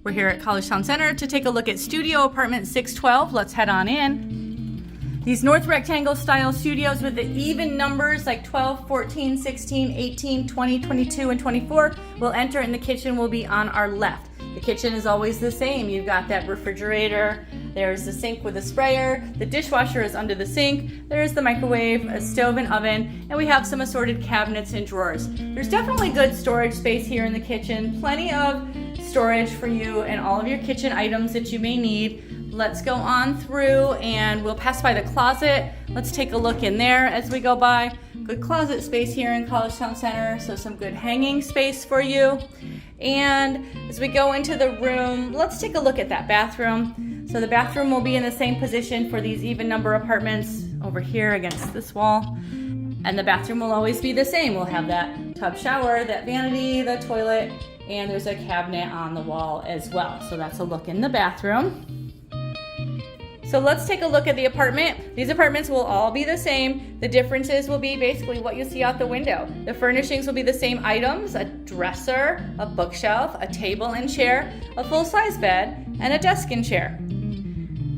We're here at Collegetown Center to take a look at studio apartment 612. Let's head on in. These north rectangle style studios with the even numbers like 12, 14, 16, 18, 20, 22, and 24 will enter, and the kitchen will be on our left. The kitchen is always the same. You've got that refrigerator, there's the sink with a sprayer, the dishwasher is under the sink, there's the microwave, a stove and oven, and we have some assorted cabinets and drawers. There's definitely good storage space here in the kitchen, plenty of storage for you and all of your kitchen items that you may need. Let's go on through and we'll pass by the closet. Let's take a look in there as we go by. Good closet space here in Collegetown Center, so some good hanging space for you. And as we go into the room, let's take a look at that bathroom. So the bathroom will be in the same position for these even number apartments over here against this wall. And the bathroom will always be the same. We'll have that tub shower, that vanity, the toilet, and there's a cabinet on the wall as well. So that's a look in the bathroom. So let's take a look at the apartment. These apartments will all be the same. The differences will be basically what you see out the window. The furnishings will be the same items: a dresser, a bookshelf, a table and chair, a full-size bed, and a desk and chair.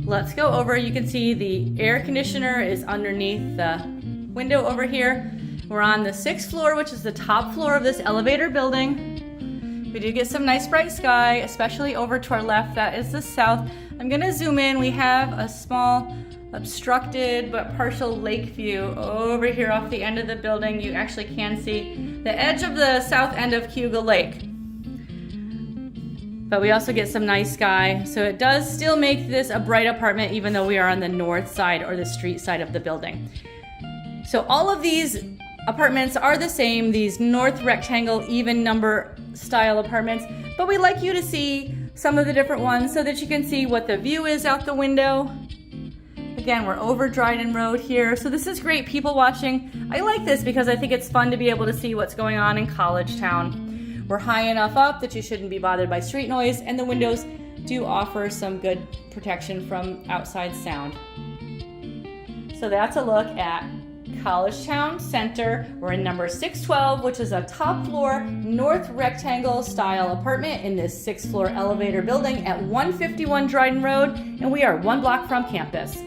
Let's go over. You can see the air conditioner is underneath the window over here. We're on the 6th floor, which is the top floor of this elevator building. We do get some nice bright sky, especially over to our left. That is the south. I'm gonna zoom in. We have a small obstructed but partial lake view over here off the end of the building. You actually can see the edge of the south end of Cayuga Lake. But we also get some nice sky. So it does still make this a bright apartment even though we are on the north side or the street side of the building. So all of these apartments are the same, these north rectangle even number style apartments, but we like you to see some of the different ones so that you can see what the view is out the window. Again, we're over Dryden Road here, so this is great people watching. I like this because I think it's fun to be able to see what's going on in Collegetown. We're high enough up that you shouldn't be bothered by street noise, and the windows do offer some good protection from outside sound. So that's a look at Collegetown Center. We're in number 612, which is a top floor north rectangle style apartment in this 6th floor elevator building at 151 Dryden Road, and we are 1 block from campus.